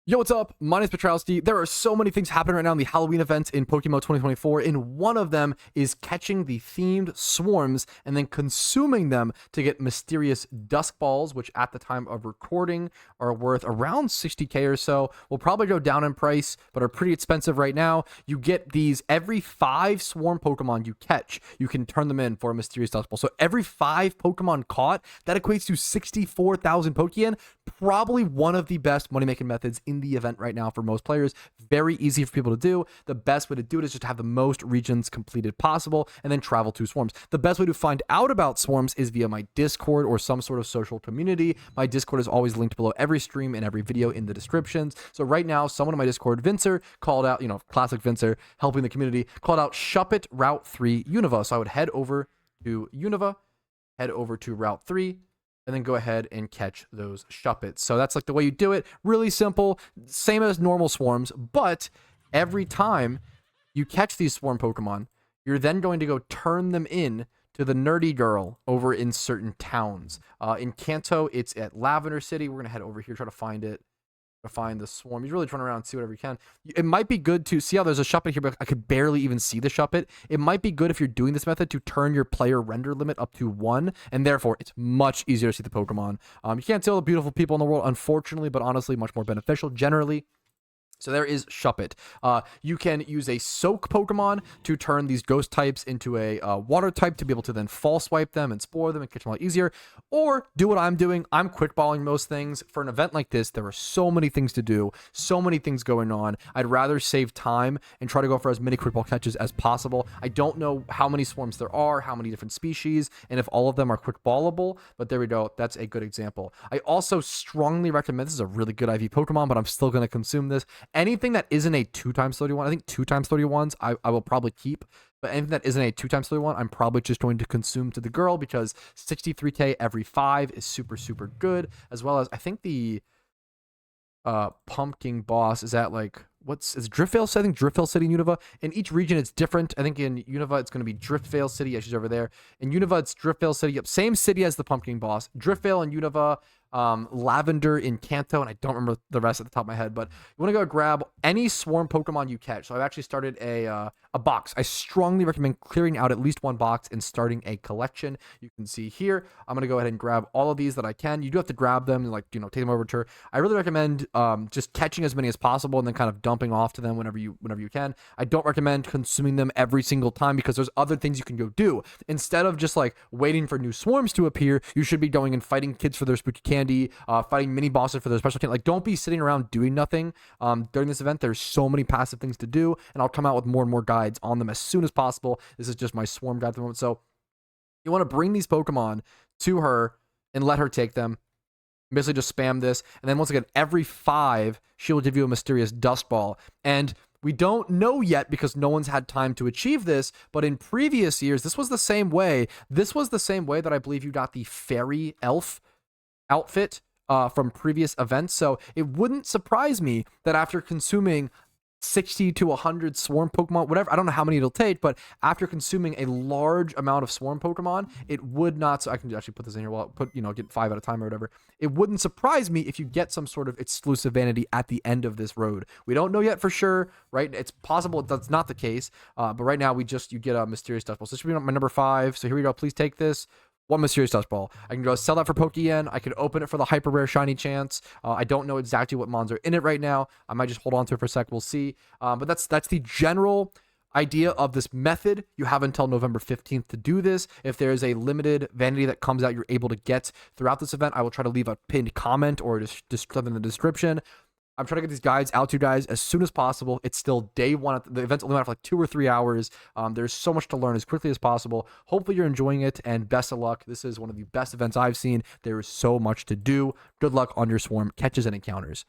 Yo, what's up? My name is Patrouski. There are so many things happening right now in the Halloween events in PokeMMO 2024, and one of them is catching the themed swarms and then consuming them to get mysterious Dusk balls, which at the time of recording are worth around 60k or so. Will probably go down in price, but are pretty expensive right now. You get these every 5 swarm Pokemon you catch, you can turn them in for a mysterious Dusk ball. So every 5 Pokemon caught, that equates to 64,000 Pokeyen. Probably one of the best money-making methods in the event right now for most players. Very easy for people to do. The best way to do it is just to have the most regions completed possible and then travel to swarms. The best way to find out about swarms is via my Discord or some sort of social community. My Discord is always linked below every stream and every video in the descriptions. So right now, someone in my Discord, Vincer, called out, classic Vincer, helping the community, called out Shuppet Route 3 Unova. So I would head over to Unova, head over to Route 3, and then go ahead and catch those Shuppets. So that's like the way you do it. Really simple, same as normal swarms, but every time you catch these swarm Pokemon, you're then going to go turn them in to the nerdy girl over in certain towns. In Kanto, it's at Lavender City. We're going to head over here, try to find it. Find the swarm. You really run around and see whatever you can. It might be good to see how there's a Shuppet here, but I could barely even see the Shuppet. It might be good if you're doing this method to turn your player render limit up to 1, and therefore it's much easier to see the Pokemon. You can't see all the beautiful people in the world, unfortunately, but honestly, much more beneficial generally. So there is Shuppet. You can use a Soak Pokemon to turn these ghost types into a water type to be able to then false swipe them and spore them and catch them a lot easier. Or do what I'm doing. I'm quick balling most things. For an event like this, there are so many things to do, so many things going on. I'd rather save time and try to go for as many quick ball catches as possible. I don't know how many swarms there are, how many different species, and if all of them are quick ballable, but there we go. That's a good example. I also strongly recommend, this is a really good IV Pokemon, but I'm still going to consume this. Anything that isn't a 2x31, I think 2x31s I will probably keep, but anything that isn't a 2x31, I'm probably just going to consume to the girl because 63k every 5 is super, super good, as well as I think the pumpkin boss is at like, is Driftvale City? I think Driftvale City and Unova. In each region, it's different. I think in Unova, it's going to be Driftvale City. Yeah, she's over there. In Unova, it's Driftvale City. Yep, same city as the pumpkin boss. Driftvale and Unova. Lavender in Kanto, and I don't remember the rest at the top of my head, but you want to go grab any swarm Pokemon you catch. So I've actually started a box. I strongly recommend clearing out at least one box and starting a collection. You can see here, I'm going to go ahead and grab all of these that I can. You do have to grab them and take them over to her. I really recommend just catching as many as possible and then kind of dumping off to them whenever you can. I don't recommend consuming them every single time because there's other things you can go do. Instead of just like waiting for new swarms to appear, you should be going and fighting kids for their spooky candy, fighting mini bosses for their special candy. Like, don't be sitting around doing nothing during this event. There's so many passive things to do, and I'll come out with more and more guides on them as soon as possible. This is just my swarm guide at the moment. So you want to bring these Pokemon to her and let her take them. Basically just spam this, and then once again, every 5 she will give you a mysterious Dust Ball. And we don't know yet because no one's had time to achieve this, but in previous years this was the same way. This was the same way that I believe you got the Fairy Elf outfit from previous events. So it wouldn't surprise me that after consuming 60 to 100 swarm Pokemon, whatever, I don't know how many it'll take, but after consuming a large amount of swarm Pokemon, it would not, so I can actually put this in here, well, get 5 at a time or whatever. It wouldn't surprise me if you get some sort of exclusive vanity at the end of this road. We don't know yet for sure, right? It's possible that's not the case, but right now you get a mysterious Dust Ball. So this should be my number 5. So here we go. Please take this. 1 mysterious Dust Ball. I can go sell that for Pokeyen. I could open it for the hyper rare shiny chance. I don't know exactly what mons are in it right now. I might just hold on to it for a sec. We'll see. But that's the general idea of this method. You have until November 15th to do this. If there is a limited vanity that comes out you're able to get throughout this event, I will try to leave a pinned comment or just stuff in the description. I'm trying to get these guides out to you guys as soon as possible. It's still day 1. The event's only for like 2 or 3 hours. There's so much to learn as quickly as possible. Hopefully you're enjoying it, and best of luck. This is one of the best events I've seen. There is so much to do. Good luck on your swarm catches and encounters.